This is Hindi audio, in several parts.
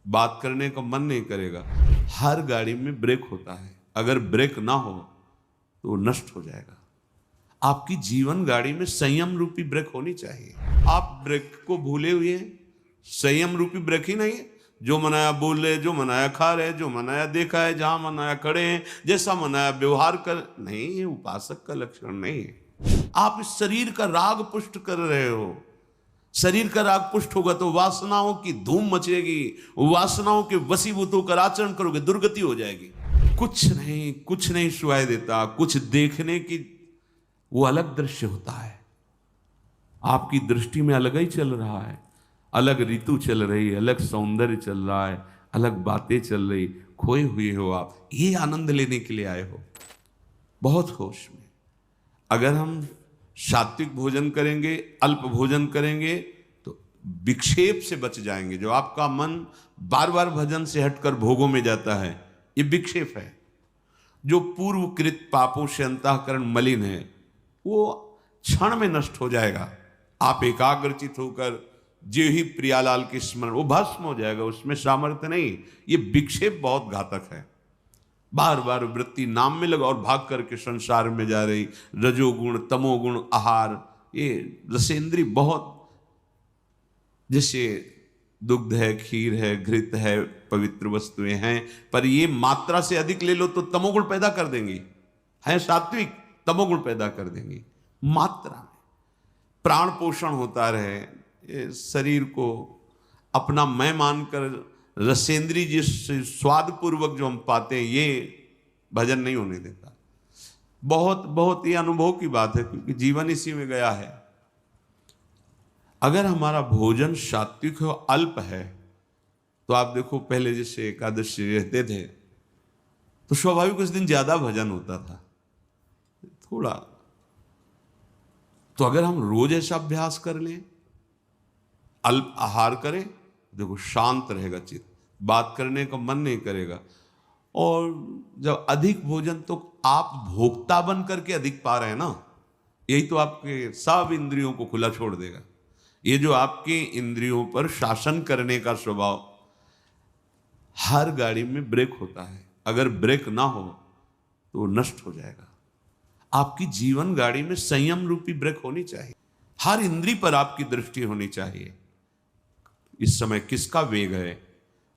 बात करने का मन नहीं करेगा। हर गाड़ी में ब्रेक होता है, अगर ब्रेक ना हो तो वो नष्ट हो जाएगा। आपकी जीवन गाड़ी में संयम रूपी ब्रेक होनी चाहिए। आप ब्रेक को भूले हुए हैं, संयम रूपी ब्रेक ही नहीं है। जो मनाया बोल रहे, जो मनाया खा रहे, जो मनाया देखा है, जहां मनाया खड़े हैं, जैसा मनाया व्यवहार कर, नहीं, ये उपासक का लक्षण नहीं है। आप इस शरीर का राग पुष्ट कर रहे हो। शरीर का राग पुष्ट होगा तो वासनाओं की धूम मचेगी, वासनाओं के वशीभूत होकर आचरण करोगे, दुर्गति हो जाएगी। कुछ नहीं सुनाई देता, कुछ देखने की वो अलग दृश्य होता है। आपकी दृष्टि में अलग ही चल रहा है, अलग ऋतु चल रही है, अलग सौंदर्य चल रहा है, अलग बातें चल रही। खोए हुए हो आप, ये आनंद लेने के लिए आए हो, बहुत होश में। अगर हम सात्विक भोजन करेंगे, अल्प भोजन करेंगे तो विक्षेप से बच जाएंगे। जो आपका मन बार बार भजन से हटकर भोगों में जाता है, ये विक्षेप है। जो पूर्वकृत पापों से अंतःकरण मलिन है, वो क्षण में नष्ट हो जाएगा। आप एकाग्रचित होकर जो ही प्रियालाल के स्मरण, वो भस्म हो जाएगा, उसमें सामर्थ्य नहीं। ये विक्षेप बहुत घातक है। बार बार वृत्ति नाम में लगा और भाग करके संसार में जा रही, रजोगुण तमोगुण आहार, ये रसेंद्री बहुत, जैसे दुग्ध है, खीर है, घृत है, पवित्र वस्तुएं हैं, पर ये मात्रा से अधिक ले लो तो तमोगुण पैदा कर देंगी। है सात्विक, तमोगुण पैदा कर देंगी। मात्रा में प्राण पोषण होता रहे, ये शरीर को अपना मैं मानकर रसेंद्री जिस स्वाद पूर्वक जो हम पाते हैं, ये भजन नहीं होने देता। बहुत बहुत ये अनुभव की बात है, क्योंकि जीवन इसी में गया है। अगर हमारा भोजन सात्विक हो, अल्प है, तो आप देखो पहले जैसे एकादशी रहते थे तो स्वाभाविक उस दिन ज्यादा भजन होता था थोड़ा। तो अगर हम रोज ऐसा अभ्यास कर लें, अल्प आहार करें, देखो शांत रहेगा चित्त, बात करने का मन नहीं करेगा। और जब अधिक भोजन, तो आप भोक्ता बन करके अधिक पा रहे हैं ना, यही तो आपके सब इंद्रियों को खुला छोड़ देगा। ये जो आपके इंद्रियों पर शासन करने का स्वभाव, हर गाड़ी में ब्रेक होता है, अगर ब्रेक ना हो तो वो नष्ट हो जाएगा। आपकी जीवन गाड़ी में संयम रूपी ब्रेक होनी चाहिए। हर इंद्री पर आपकी दृष्टि होनी चाहिए। इस समय किसका वेग है,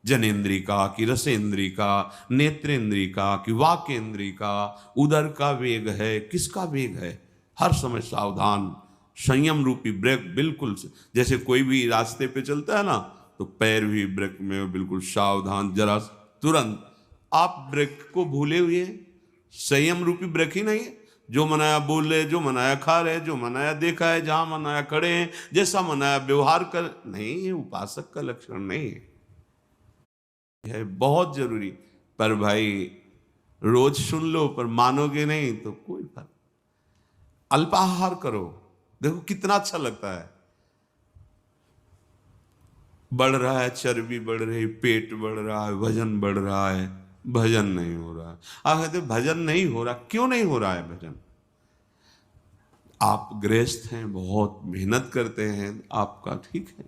जनेन्द्री का कि रसेंद्री का, नेत्रेंद्री का कि वाकेंद्री का, उदर का वेग है, किसका वेग है? हर समय सावधान, संयम रूपी ब्रेक बिल्कुल। जैसे कोई भी रास्ते पे चलता है ना, तो पैर भी ब्रेक में बिल्कुल सावधान, जरा तुरंत। आप ब्रेक को भूले हुए हैं, संयम रूपी ब्रेक ही नहीं है। जो मनाया बोल रहे, जो मनाया खा रहे, जो मनाया देखा है, जहां मनाया खड़े हैं, जैसा मनाया व्यवहार कर, नहीं, ये उपासक का लक्षण नहीं है बहुत जरूरी। पर भाई रोज सुन लो, पर मानोगे नहीं तो कोई फर्क। अल्पाहार करो, देखो कितना अच्छा लगता है। बढ़ रहा है, चर्बी बढ़ रही, पेट बढ़ रहा है, वजन बढ़ रहा है, भजन नहीं हो रहा है। आप कहते भजन नहीं हो रहा, क्यों नहीं हो रहा है भजन? आप गृहस्थ हैं, बहुत मेहनत करते हैं, आपका ठीक है,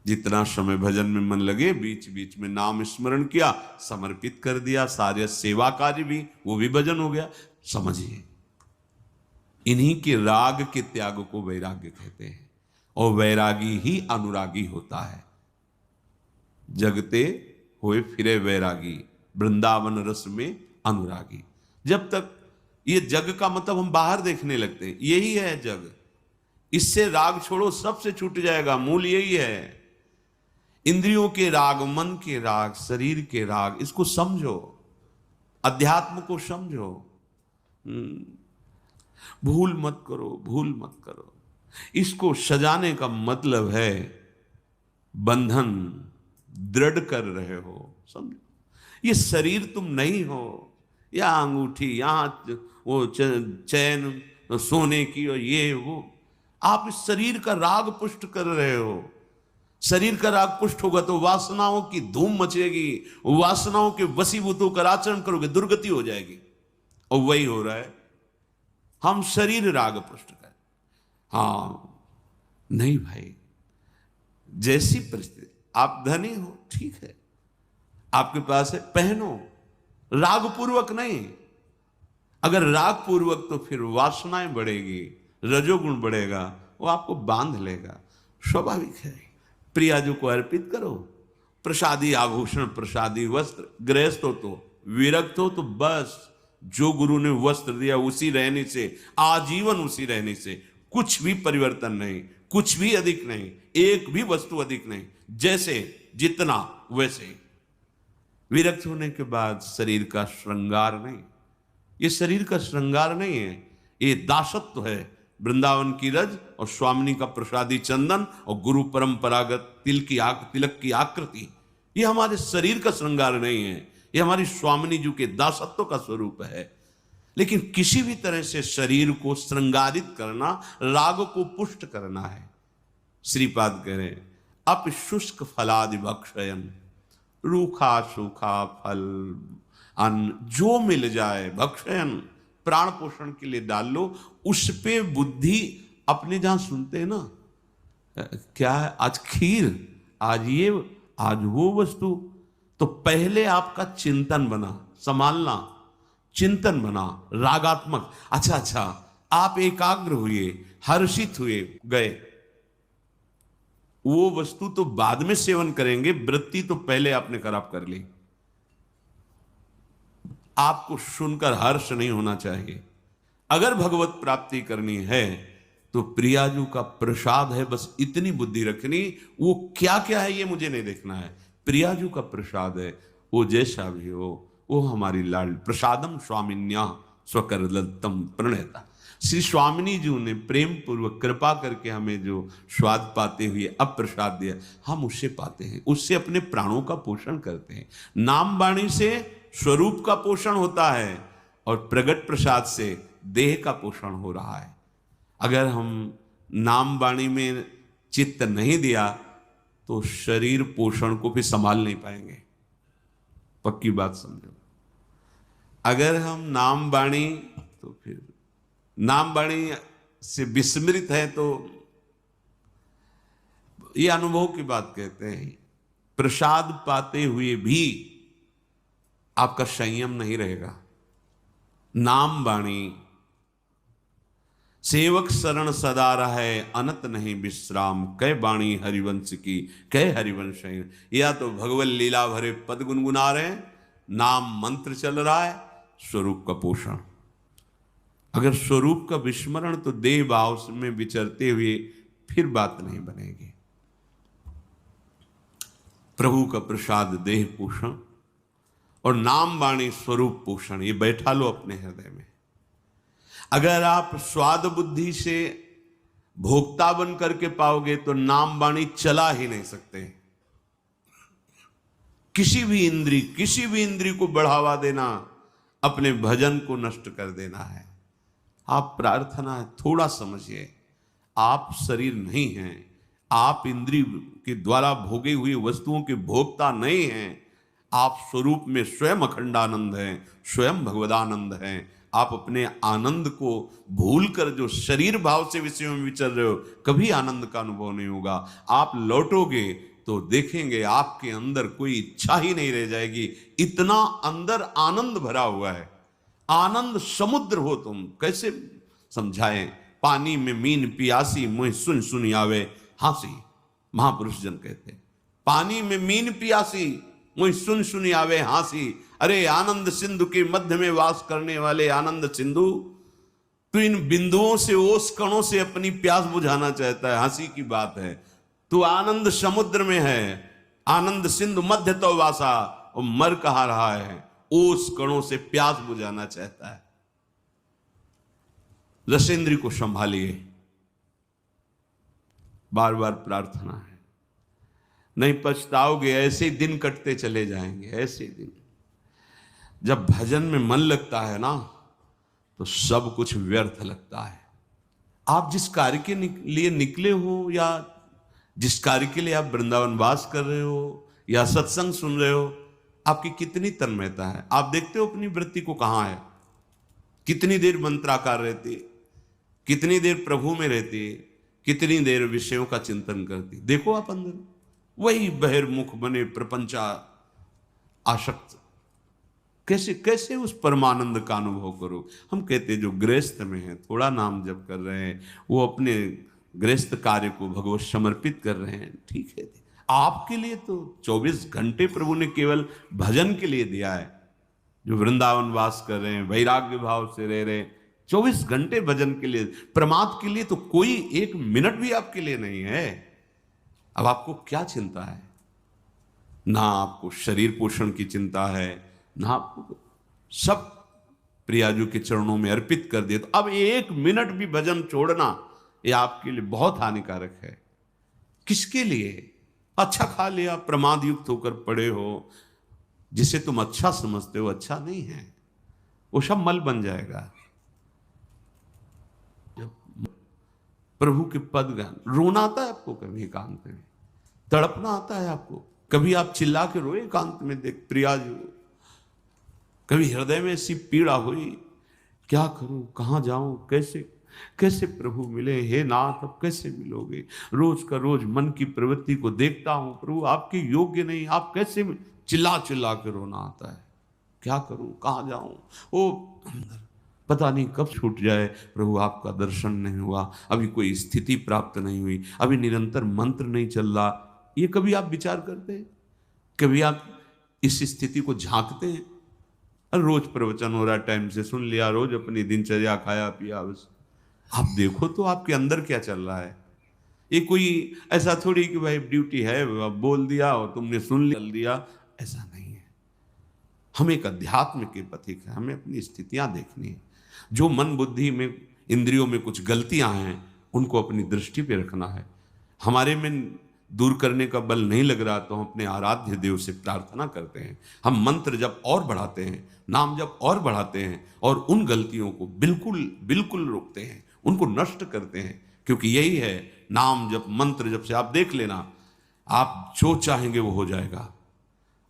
जितना समय भजन में मन लगे, बीच बीच में नाम स्मरण किया, समर्पित कर दिया, सारे सेवा कार्य भी, वो भी भजन हो गया। समझिए, इन्हीं के राग के त्याग को वैराग्य कहते हैं, और वैरागी ही अनुरागी होता है। जगते हुए फिरे वैरागी, वृंदावन रस में अनुरागी। जब तक ये जग का मतलब हम बाहर देखने लगते हैं, यही है जग, इससे राग छोड़ो, सबसे छूट जाएगा। मूल यही है, इंद्रियों के राग, मन के राग, शरीर के राग, इसको समझो, अध्यात्म को समझो। भूल मत करो, भूल मत करो। इसको सजाने का मतलब है बंधन दृढ़ कर रहे हो, समझो। ये शरीर तुम नहीं हो, या अंगूठी, यहां वो चैन सोने की और ये वो, आप इस शरीर का राग पुष्ट कर रहे हो। शरीर का राग पुष्ट होगा तो वासनाओं की धूम मचेगी, वासनाओं के वशीभूत होकर आचरण करोगे, दुर्गति हो जाएगी। और वही हो रहा है, हम शरीर राग पुष्ट कर। हाँ नहीं भाई, जैसी परिस्थिति, आप धनी हो ठीक है, आपके पास है, पहनो, राग पूर्वक नहीं। अगर राग पूर्वक तो फिर वासनाएं बढ़ेगी, रजोगुण बढ़ेगा, वो आपको बांध लेगा। स्वाभाविक है। प्रियाजू को अर्पित करो, प्रसादी आभूषण, प्रसादी वस्त्र। गृहस्थ हो तो, विरक्त हो तो बस जो गुरु ने वस्त्र दिया उसी रहने से, आजीवन उसी रहने से, कुछ भी परिवर्तन नहीं, कुछ भी अधिक नहीं, एक भी वस्तु अधिक नहीं, जैसे जितना वैसे। विरक्त होने के बाद शरीर का श्रृंगार नहीं, ये शरीर का श्रृंगार नहीं है, ये दासत्व है। वृंदावन की रज और स्वामिनी का प्रसादी चंदन और गुरु परंपरागत तिलक की आकृति, ये हमारे शरीर का श्रृंगार नहीं है, ये हमारी स्वामिनी जी के दासत्व का स्वरूप है। लेकिन किसी भी तरह से शरीर को श्रृंगारित करना, राग को पुष्ट करना है। श्रीपाद कह रहे अप शुष्क फलादि भक्षयन, रूखा सूखा फल अन्न जो मिल जाए, भक्षयन प्राण पोषण के लिए डाल लो, उस पे बुद्धि अपने जहां सुनते हैं ना, क्या है आज खीर, आज ये, आज वो वस्तु, तो पहले आपका चिंतन बना, संभालना, चिंतन बना रागात्मक। अच्छा आप एकाग्र हुए, हर्षित हुए, गए, वो वस्तु तो बाद में सेवन करेंगे, वृत्ति तो पहले आपने खराब कर ली। आपको सुनकर हर्ष नहीं होना चाहिए। अगर भगवत प्राप्ति करनी है तो प्रियाजू का प्रसाद है, बस इतनी बुद्धि रखनी। वो क्या क्या है ये मुझे नहीं देखना है, प्रियाजू का प्रसाद है, वो जैसा भी हो, वो हमारी लाल। प्रसादम स्वामिन्या स्वकरदत्तम प्रणयता। श्री स्वामिनी जी ने प्रेम पूर्वक कृपा करके हमें जो स्वाद पाते हुए अब प्रसाद दिया, हम उससे पाते हैं, उससे अपने प्राणों का पोषण करते हैं। नाम वाणी से स्वरूप का पोषण होता है और प्रगट प्रसाद से देह का पोषण हो रहा है। अगर हम नाम वाणी में चित्त नहीं दिया तो शरीर पोषण को भी संभाल नहीं पाएंगे। पक्की बात समझो। अगर हम नाम वाणी, तो फिर नाम वाणी से विस्मृत है तो ये अनुभव की बात कहते हैं। प्रसाद पाते हुए भी आपका संयम नहीं रहेगा। नाम वाणी सेवक शरण सदा रहे, अनत नहीं विश्राम, कै वाणी हरिवंश की, कै हरिवंश। या तो भगवत लीला भरे पद गुनगुना रहे हैं, नाम मंत्र चल रहा है, स्वरूप का पोषण। अगर स्वरूप का विस्मरण तो देह भाव में विचरते हुए फिर बात नहीं बनेगी। प्रभु का प्रसाद देह पोषण और नाम वाणी स्वरूप पोषण, ये बैठा लो अपने हृदय में। अगर आप स्वाद बुद्धि से भोक्ता बन करके पाओगे तो नाम वाणी चला ही नहीं सकते। किसी भी इंद्री को बढ़ावा देना अपने भजन को नष्ट कर देना है। आप प्रार्थना है, थोड़ा समझिए, आप शरीर नहीं हैं, आप इंद्रिय के द्वारा भोगे हुई वस्तुओं के भोक्ता नहीं हैं। आप स्वरूप में स्वयं अखंडानंद हैं, स्वयं भगवदानंद हैं। आप अपने आनंद को भूलकर जो शरीर भाव से विषयों में विचर रहे हो, कभी आनंद का अनुभव नहीं होगा। आप लौटोगे तो देखेंगे आपके अंदर कोई इच्छा ही नहीं रह जाएगी, इतना अंदर आनंद भरा हुआ है। आनंद समुद्र हो तुम, कैसे समझाएं। पानी में मीन पियासी, मुँह सुन सुन आवे हासी, महापुरुष जन कहते। पानी में मीन पियासी, मुँह सुन सुन आवे हासी। अरे आनंद सिंधु के मध्य में वास करने वाले आनंद सिंधु, तो इन बिंदुओं से, ओस कणों से अपनी प्यास बुझाना चाहता है। हंसी की बात है, तू आनंद समुद्र में है, आनंद सिंधु मध्य तो वासा, और मर कहा रहा है, ओस कणों से प्यास बुझाना चाहता है। रसेंद्र को संभालिए, बार बार प्रार्थना है, नहीं पछताओगे। ऐसे दिन कटते चले जाएंगे, ऐसे दिन। जब भजन में मन लगता है ना, तो सब कुछ व्यर्थ लगता है। आप जिस कार्य के लिए निकले हो, या जिस कार्य के लिए आप वृंदावन वास कर रहे हो, या सत्संग सुन रहे हो, आपकी कितनी तन्मयता है। आप देखते हो अपनी वृत्ति को कहाँ है, कितनी देर मंत्राकार रहती, कितनी देर प्रभु में रहती, कितनी देर विषयों का चिंतन करती। देखो आप अंदर, वही बहिर्मुख बने प्रपंचा आसक्त। कैसे कैसे उस परमानंद का अनुभव करो। हम कहते जो गृहस्थ में है, थोड़ा नाम जप कर रहे हैं, वो अपने गृहस्थ कार्य को भगवत समर्पित कर रहे हैं, ठीक है। आपके लिए तो 24 घंटे प्रभु ने केवल भजन के लिए दिया है। जो वृंदावन वास कर रहे हैं, वैराग्य भाव से रह रहे हैं, 24 घंटे भजन के लिए, प्रमाद के लिए तो कोई 1 मिनट भी आपके लिए नहीं है। अब आपको क्या चिंता है? ना आपको शरीर पोषण की चिंता है, ना आपको, सब प्रियाजू के चरणों में अर्पित कर दिया। तो अब 1 मिनट भी भजन छोड़ना ये आपके लिए बहुत हानिकारक है। किसके लिए? अच्छा खा लिया, प्रमाद युक्त होकर पड़े हो, जिसे तुम अच्छा समझते हो अच्छा नहीं है, वो सब मल बन जाएगा। जब प्रभु के पद गान, रोना आता है आपको कभी एकांत में, तड़पना आता है आपको कभी, आप चिल्ला के रोए एकांत में देख प्रियाजू, कभी हृदय में ऐसी पीड़ा हुई, क्या करूं, कहां जाऊं, कैसे कैसे प्रभु मिले, हे नाथ अब कैसे मिलोगे। रोज का रोज मन की प्रवृत्ति को देखता हूं, प्रभु आपके योग्य नहीं, आप कैसे, चिल्ला चिल्ला के रोना आता है। क्या करूं, कहां जाऊं, वो अंदर पता नहीं कब छूट जाए, प्रभु आपका दर्शन नहीं हुआ, अभी कोई स्थिति प्राप्त नहीं हुई, अभी निरंतर मंत्र नहीं चल रहा। ये कभी आप विचार करते हैं? कभी आप इस स्थिति को झांकते हैं? रोज प्रवचन हो रहा, टाइम से सुन लिया, रोज अपनी दिनचर्या खाया पिया, बस आप देखो तो आपके अंदर क्या चल रहा है। ये कोई ऐसा थोड़ी कि भाई ड्यूटी है, बोल दिया और तुमने सुन लिया, ऐसा नहीं है। हम एक अध्यात्म के पथिक है, हमें अपनी स्थितियां देखनी है। जो मन बुद्धि में इंद्रियों में कुछ गलतियां हैं उनको अपनी दृष्टि पे रखना है। हमारे में दूर करने का बल नहीं लग रहा तो हम अपने आराध्य देव से प्रार्थना करते हैं। हम मंत्र जब और बढ़ाते हैं, नाम जब और बढ़ाते हैं, और उन गलतियों को बिल्कुल बिल्कुल रोकते हैं, उनको नष्ट करते हैं। क्योंकि यही है नाम जब, मंत्र जब से आप देख लेना, आप जो चाहेंगे वो हो जाएगा।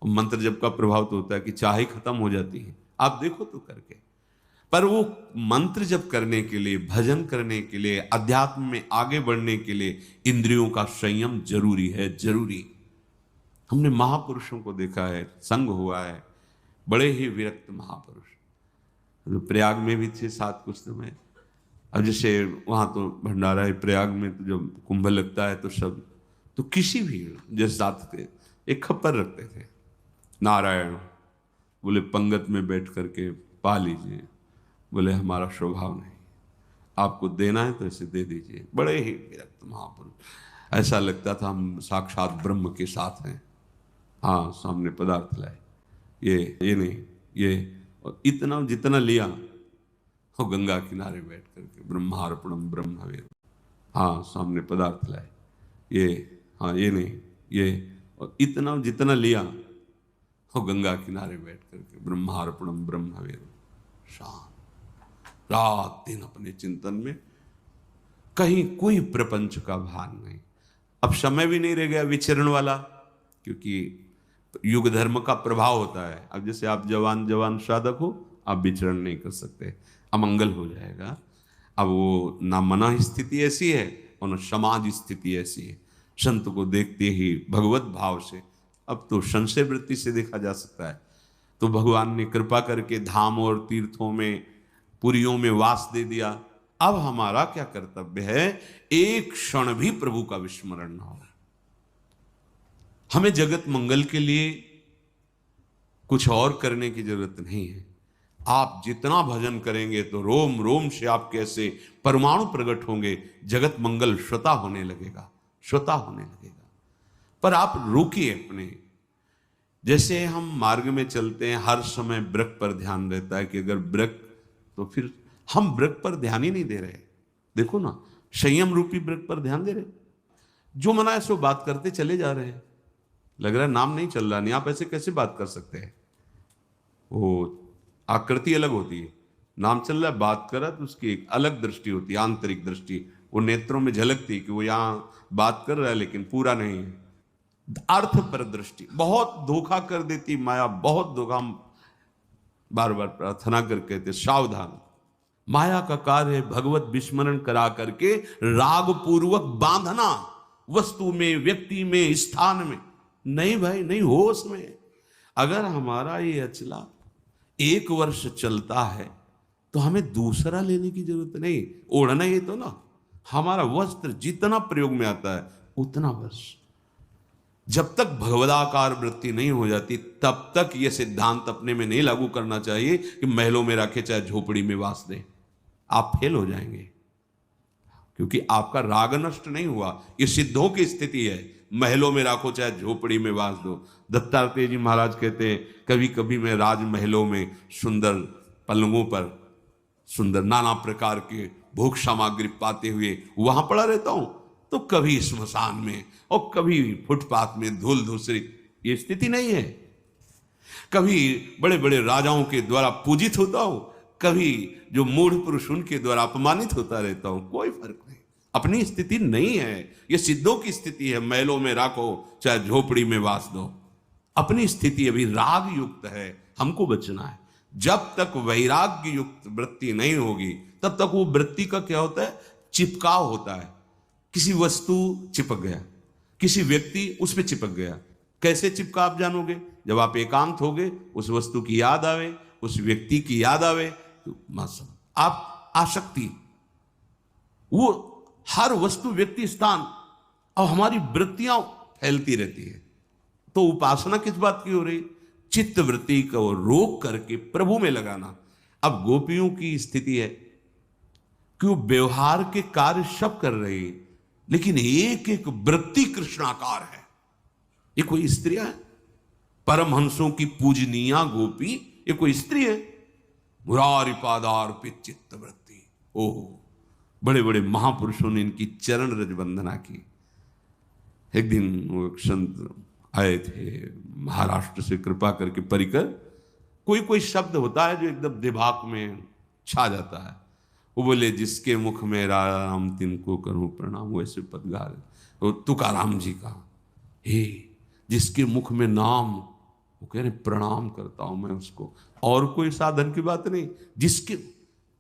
और मंत्र जब का प्रभाव तो होता है कि चाहे खत्म हो जाती है, आप देखो तो करके। पर वो मंत्र जप करने के लिए, भजन करने के लिए, अध्यात्म में आगे बढ़ने के लिए इंद्रियों का संयम जरूरी है, जरूरी। हमने महापुरुषों को देखा है, संग हुआ है, बड़े ही विरक्त महापुरुष, तो प्रयाग में भी थे साथ कुछ समय। अब जैसे वहाँ तो भंडारा है प्रयाग में, तो जब कुंभ लगता है तो सब, तो किसी भी जैसे साथ थे, एक खप्पर रखते थे, नारायण बोले पंगत में बैठ करके पा लीजिए, बोले हमारा स्वभाव नहीं, आपको देना है तो इसे दे दीजिए। बड़े ही विरक्त महापुरुष, ऐसा लगता था हम साक्षात ब्रह्म के साथ हैं। हाँ, सामने पदार्थ लाए, ये नहीं, ये, और इतना जितना लिया, और गंगा किनारे बैठ करके ब्रह्मार्पणम ब्रह्म हवेद। हाँ, सामने पदार्थ लाए, हाँ ये नहीं, ये, और इतना जितना लिया, और गंगा किनारे बैठ करके ब्रह्मार्पणम ब्रह्म हवेद। शांत, रात दिन अपने चिंतन में, कहीं कोई प्रपंच का भान नहीं। अब समय भी नहीं रह गया विचरण वाला, क्योंकि युग धर्म का प्रभाव होता है। अब जैसे आप जवान साधक हो, आप विचरण नहीं कर सकते, अमंगल हो जाएगा। अब वो ना मना स्थिति ऐसी है और ना समाज स्थिति ऐसी है। संत को देखते ही भगवत भाव से, अब तो संशय वृत्ति से देखा जा सकता है। तो भगवान ने कृपा करके धाम और तीर्थों में, पुरियों में वास दे दिया। अब हमारा क्या कर्तव्य है? एक क्षण भी प्रभु का विस्मरण ना हो। हमें जगत मंगल के लिए कुछ और करने की जरूरत नहीं है। आप जितना भजन करेंगे तो रोम रोम से आपके ऐसे परमाणु प्रकट होंगे, जगत मंगल स्वतः होने लगेगा, स्वतः होने लगेगा। पर आप रुकिए अपने, जैसे हम मार्ग में चलते हैं, हर समय वृक्ष पर ध्यान रहता है कि अगर वृक्ष, तो फिर हम वृक्ष पर ध्यान ही नहीं दे रहे। देखो ना, संयम रूपी वृक्ष पर ध्यान दे रहे, जो मना है सो बात करते चले जा रहे हैं। लग रहा है नाम नहीं चल रहा, नहीं, आप ऐसे कैसे बात कर सकते हैं? वो आकृति अलग होती है, नाम चल रहा है, बात कर रहा है तो उसकी एक अलग दृष्टि होती है, आंतरिक दृष्टि, वो नेत्रों में झलकती कि वो यहाँ बात कर रहा है लेकिन पूरा नहीं है। अर्थ पर दृष्टि बहुत धोखा कर देती माया, बहुत धोखा। बार बार प्रार्थना करके कहते सावधान, माया का कार्य है भगवत विस्मरण करा करके राग पूर्वक बांधना, वस्तु में, व्यक्ति में, स्थान में। नहीं भाई नहीं, होश में। अगर हमारा ये अचला 1 वर्ष चलता है तो हमें दूसरा लेने की जरूरत नहीं। ओढ़ना ही तो ना, हमारा वस्त्र जितना प्रयोग में आता है उतना बस। जब तक भगवदाकार वृत्ति नहीं हो जाती तब तक यह सिद्धांत अपने में नहीं लागू करना चाहिए कि महलों में रखे चाहे झोपड़ी में वास दे। आप फेल हो जाएंगे, क्योंकि आपका राग नष्ट नहीं हुआ। ये सिद्धों की स्थिति है, महलों में राखो चाहे झोपड़ी में वास दो। दत्तात्रेय जी महाराज कहते हैं, कभी कभी मैं राजमहलों में सुंदर पलंगों पर सुंदर नाना प्रकार के भोग सामग्री पाते हुए वहां पड़ा रहता हूं, तो कभी स्मशान में और कभी फुटपाथ में धूल धूसरी। ये स्थिति नहीं है। कभी बड़े बड़े राजाओं के द्वारा पूजित होता हूं, कभी जो मूढ़ पुरुष उनके द्वारा अपमानित होता रहता हूं, कोई फर्क नहीं। अपनी स्थिति नहीं है, ये सिद्धों की स्थिति है। महलों में राखो चाहे झोपड़ी में वास दो। अपनी स्थिति अभी राग युक्त है, हमको बचना है। जब तक वैराग्य युक्त वृत्ति नहीं होगी तब तक वो वृत्ति का क्या होता है, चिपकाव होता है। किसी वस्तु चिपक गया, किसी व्यक्ति उस पर चिपक गया। कैसे चिपका आप जानोगे? जब आप एकांत होगे, उस वस्तु की याद आवे, उस व्यक्ति की याद आवे, तो आप आसक्ति, वो हर वस्तु व्यक्ति स्थान और हमारी वृत्तियां फैलती रहती है। तो उपासना किस बात की हो रही? चित्त वृत्ति को रोक करके प्रभु में लगाना। अब गोपियों की स्थिति है कि वो व्यवहार के कार्य सब कर रही है, लेकिन एक एक वृत्ति कृष्णाकार है। ये कोई स्त्रियां है? परमहंसों की पूजनीया गोपी ये कोई स्त्री है? मुरारी पादार्पित चित्त वृत्ति। ओह, बड़े बड़े महापुरुषों ने इनकी चरण रज वंदना की। एक दिन वो संत आए थे महाराष्ट्र से, कृपा करके परिकर। कोई कोई शब्द होता है जो एकदम दिमाग में छा जाता है। वो बोले, जिसके मुख में राम तिनको करूं प्रणाम। वैसे पदगार वो तुकाराम जी का, हे जिसके मुख में नाम, वो कह रहे प्रणाम करता हूं मैं उसको। और कोई साधन की बात नहीं। जिसके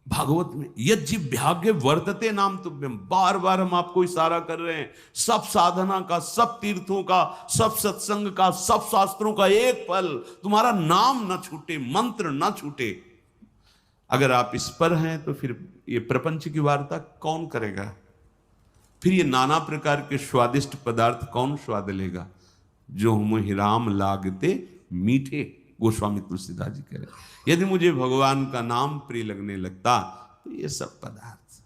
भागवत में यज्जिभ्यागे वर्तते नाम तुभ्यम, बार बार हम आपको इशारा कर रहे हैं। सब साधना का, सब तीर्थों का, सब सत्संग का, सब शास्त्रों का एक फल, तुम्हारा नाम न छूटे, मंत्र न छूटे। अगर आप इस पर हैं तो फिर ये प्रपंच की वार्ता कौन करेगा? फिर ये नाना प्रकार के स्वादिष्ट पदार्थ कौन स्वाद लेगा? जो मुहि राम लागते मीठे, गोस्वामी तुलसीदास जी कह रहे। यदि मुझे भगवान का नाम प्रिय लगने लगता तो ये सब पदार्थ,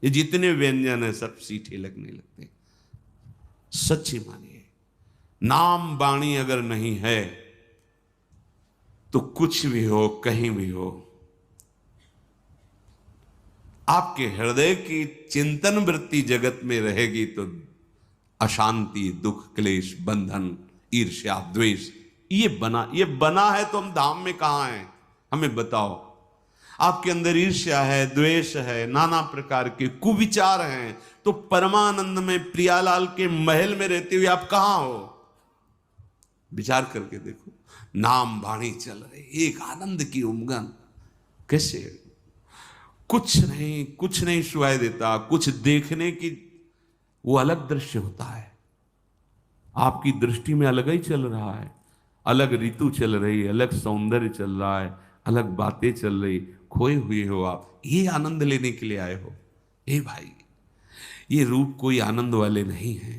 ये जितने व्यंजन है सब सीठे लगने लगते। सच्ची मानिए, नाम वाणी अगर नहीं है तो कुछ भी हो, कहीं भी हो, आपके हृदय की चिंतन वृत्ति जगत में रहेगी तो अशांति, दुख, क्लेश, बंधन, ईर्ष्या, द्वेष ये बना है। तो हम धाम में कहां हैं? हमें बताओ। आपके अंदर ईर्ष्या है, द्वेष है, नाना प्रकार के कुविचार हैं, तो परमानंद में प्रियालाल के महल में रहते हुए आप कहां हो? विचार करके देखो। नाम वाणी चल रही, एक आनंद की उमंग। कैसे? कुछ नहीं सुनाई देता, कुछ देखने की वो अलग दृश्य होता है। आपकी दृष्टि में अलग ही चल रहा है, अलग ऋतु चल रही है, अलग सौंदर्य चल रहा है, अलग बातें चल रही। खोए हुए हो आप, ये आनंद लेने के लिए आए हो। ए भाई, ये रूप कोई आनंद वाले नहीं है,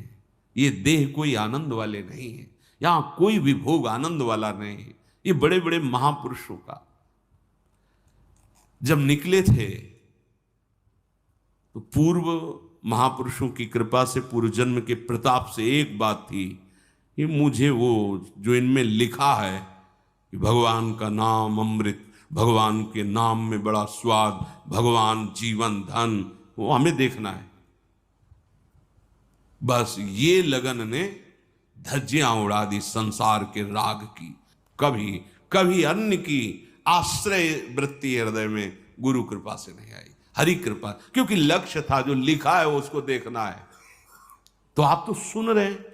ये देह कोई आनंद वाले नहीं है, यहां कोई भी भोग आनंद वाला नहीं है। ये बड़े बड़े महापुरुषों का जब निकले थे तो पूर्व महापुरुषों की कृपा से, पूर्व जन्म के प्रताप से एक बात थी कि मुझे वो जो इनमें लिखा है कि भगवान का नाम अमृत, भगवान के नाम में बड़ा स्वाद, भगवान जीवन धन, वो हमें देखना है। बस ये लगन ने धज्जियां उड़ा दी संसार के राग की। कभी अन्य की आश्रय वृत्ति हृदय में गुरु कृपा से नहीं आई, हरि कृपा। क्योंकि लक्ष्य था, जो लिखा है वो उसको देखना है। तो आप तो सुन रहे हैं,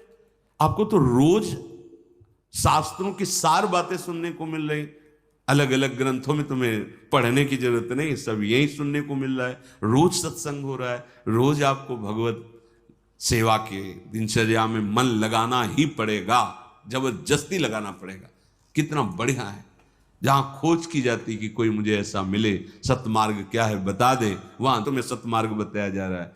आपको तो रोज शास्त्रों की सार बातें सुनने को मिल रही। अलग अलग ग्रंथों में तुम्हें पढ़ने की जरूरत नहीं, सब यही सुनने को मिल रहा है। रोज सत्संग हो रहा है, रोज आपको भगवत सेवा के दिनचर्या में मन लगाना ही पड़ेगा, जबरदस्ती लगाना पड़ेगा। कितना बढ़िया है। जहां खोज की जाती कि कोई मुझे ऐसा मिले, सतमार्ग क्या है बता दे, वहां तुम्हें सतमार्ग बताया जा रहा है।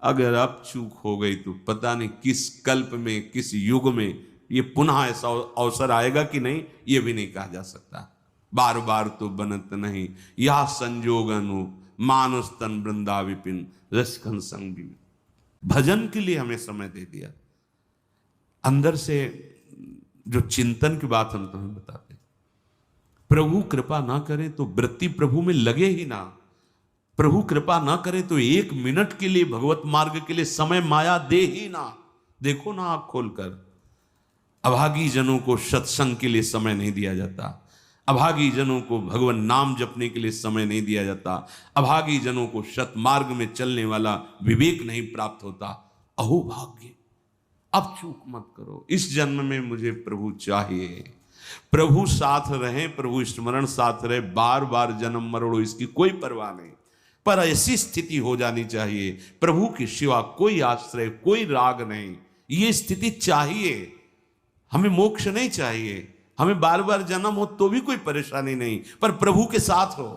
अगर अब चूक हो गई तो पता नहीं किस कल्प में, किस युग में ये पुनः ऐसा अवसर आएगा कि नहीं, ये भी नहीं कहा जा सकता। बार बार तो बनत नहीं, यह संजोगन हो, मानुष तन वृंदा विपिन रसखन संग भी। भजन के लिए हमें समय दे दिया। अंदर से जो चिंतन की बात हम तुम्हें बताते, प्रभु कृपा ना करे तो वृत्ति प्रभु में लगे ही ना। प्रभु कृपा ना करे तो एक मिनट के लिए भगवत मार्ग के लिए समय माया दे ही ना। देखो ना आंख खोलकर, अभागी जनों को सत्संग के लिए समय नहीं दिया जाता, अभागी जनों को भगवान नाम जपने के लिए समय नहीं दिया जाता, अभागी जनों को सतमार्ग में चलने वाला विवेक नहीं प्राप्त होता। अहो भाग्य, अब चूक मत करो। इस जन्म में मुझे प्रभु चाहिए, प्रभु साथ रहे, प्रभु स्मरण साथ रहे, बार बार जन्म मरणो इसकी कोई परवाह नहीं, पर ऐसी स्थिति हो जानी चाहिए प्रभु के सिवा कोई आश्रय, कोई राग नहीं। ये स्थिति चाहिए हमें। मोक्ष नहीं चाहिए हमें, बार बार जन्म हो तो भी कोई परेशानी नहीं, पर प्रभु के साथ हो,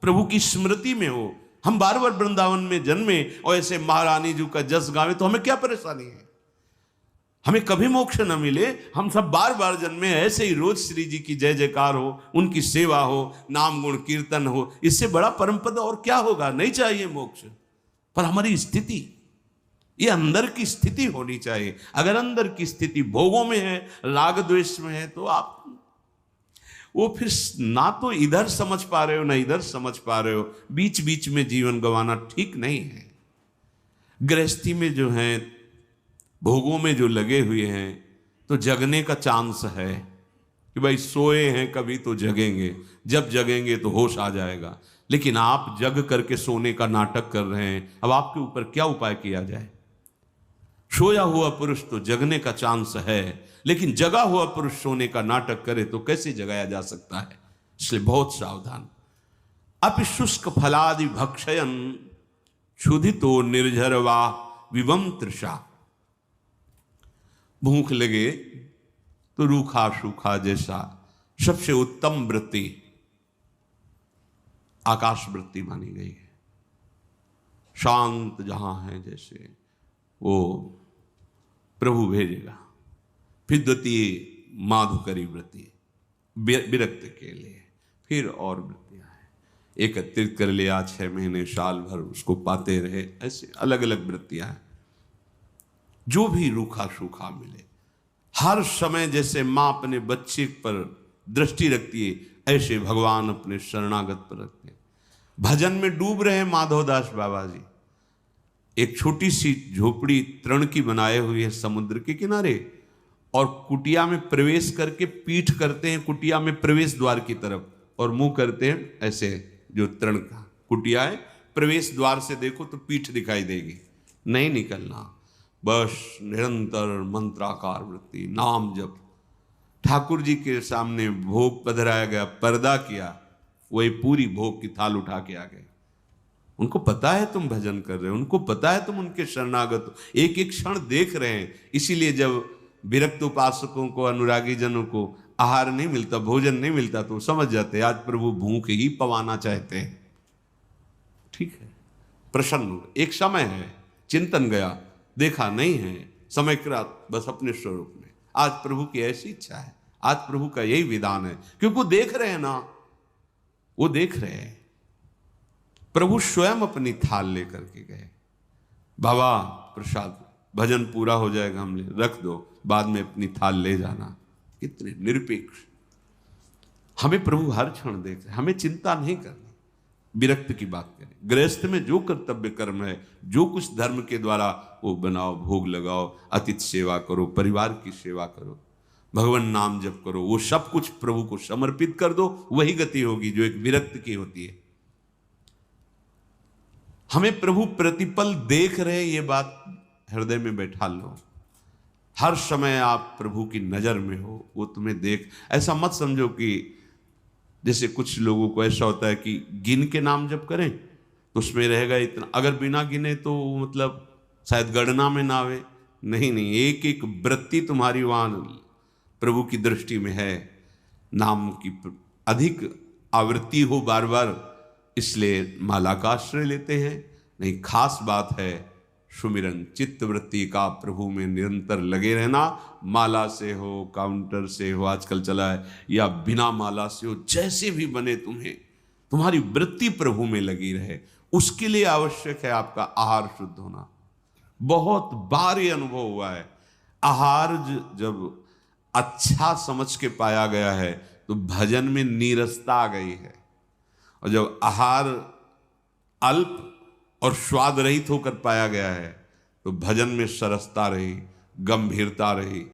प्रभु की स्मृति में हो। हम बार बार वृंदावन में जन्मे और ऐसे महारानी जी का जस गावे तो हमें क्या परेशानी है? हमें कभी मोक्ष न मिले, हम सब बार बार जन्मे, ऐसे ही रोज श्री जी की जय जयकार हो, उनकी सेवा हो, नाम गुण कीर्तन हो, इससे बड़ा परम पद और क्या होगा? नहीं चाहिए मोक्ष, पर हमारी स्थिति, ये अंदर की स्थिति होनी चाहिए। अगर अंदर की स्थिति भोगों में है, राग द्वेष में है, तो आप वो फिर ना तो इधर समझ पा रहे हो ना इधर समझ पा रहे हो, बीच बीच में जीवन गंवाना ठीक नहीं है। गृहस्थी में जो है, भोगों में जो लगे हुए हैं, तो जगने का चांस है कि भाई सोए हैं कभी तो जगेंगे, जब जगेंगे तो होश आ जाएगा। लेकिन आप जग करके सोने का नाटक कर रहे हैं। अब आपके ऊपर क्या उपाय किया जाए? सोया हुआ पुरुष तो जगने का चांस है, लेकिन जगा हुआ पुरुष सोने का नाटक करे तो कैसे जगाया जा सकता है? इसलिए बहुत सावधान। अपि शुष्क फलादि भक्षयन क्षुधितो निर्झरवा विवम तृषा। भूख लगे तो रूखा सूखा जैसा सबसे उत्तम वृत्ति आकाश वृत्ति मानी गई है। शांत जहां है जैसे वो प्रभु भेजेगा। फिर द्वितीय माधुकरी वृत्ति विरक्त के लिए, फिर और वृत्तियां हैं। एकत्रित कर लिया 6 महीने साल भर उसको पाते रहे, ऐसे अलग अलग वृत्तियां हैं। जो भी रूखा सूखा मिले, हर समय जैसे माँ अपने बच्चे पर दृष्टि रखती है, ऐसे भगवान अपने शरणागत पर रखते हैं। भजन में डूब रहे माधवदास बाबा जी। एक छोटी सी झोपड़ी तृण की बनाए हुई है समुद्र के किनारे, और कुटिया में प्रवेश करके पीठ करते हैं कुटिया में प्रवेश द्वार की तरफ, और मुंह करते हैं ऐसे। जो तृण का कुटिया है, प्रवेश द्वार से देखो तो पीठ दिखाई देगी, नहीं निकलना, बस निरंतर मंत्राकार वृत्ति, नाम जप। ठाकुर जी के सामने भोग पधराया गया, पर्दा किया, वही पूरी भोग की थाल उठा के आ गए। उनको पता है तुम भजन कर रहे हो, उनको पता है तुम उनके शरणागत हो, एक एक क्षण देख रहे हैं। इसीलिए जब विरक्त उपासकों को, अनुरागी जनों को आहार नहीं मिलता, भोजन नहीं मिलता, तो समझ जाते आज प्रभु भूख ही पवाना चाहते हैं। ठीक है, प्रसन्न। एक समय है, चिंतन गया, देखा नहीं है, समय कृत बस अपने स्वरूप में। आज प्रभु की ऐसी इच्छा है, आज प्रभु का यही विधान है, क्योंकि वो देख रहे हैं ना, वो देख रहे हैं। प्रभु स्वयं अपनी थाल लेकर के गए, बाबा प्रसाद, भजन पूरा हो जाएगा, हम ले रख दो, बाद में अपनी थाल ले जाना। कितने निरपेक्ष। हमें प्रभु हर क्षण देख रहे, हमें चिंता नहीं करनी। विरक्त की बात करें, गृहस्थ में जो कर्तव्य कर्म है, जो कुछ धर्म के द्वारा वो बनाओ, भोग लगाओ, अतिथि सेवा करो, परिवार की सेवा करो, भगवान नाम जप करो, वो सब कुछ प्रभु को समर्पित कर दो, वही गति होगी जो एक विरक्त की होती है। हमें प्रभु प्रतिपल देख रहे, ये बात हृदय में बैठा लो। हर समय आप प्रभु की नजर में हो, वो तुम्हें देख। ऐसा मत समझो कि जैसे कुछ लोगों को ऐसा होता है कि गिन के नाम जप करें तो उसमें रहेगा इतना, अगर बिना गिने तो मतलब शायद गणना में ना आवे। नहीं नहीं, एक एक वृत्ति तुम्हारी वहां प्रभु की दृष्टि में है। नाम की अधिक आवृत्ति हो बार बार, इसलिए माला का आश्रय लेते हैं। नहीं, खास बात है सुमिरन, चित्त वृत्ति का प्रभु में निरंतर लगे रहना। माला से हो, काउंटर से हो आजकल चला है, या बिना माला से हो, जैसे भी बने तुम्हें, तुम्हारी वृत्ति प्रभु में लगी रहे। उसके लिए आवश्यक है आपका आहार शुद्ध होना। बहुत बार ये अनुभव हुआ है, आहार जब अच्छा समझ के पाया गया है तो भजन में नीरसता आ गई है, और जब आहार अल्प और स्वाद रहित होकर पाया गया है तो भजन में सरसता रही, गंभीरता रही।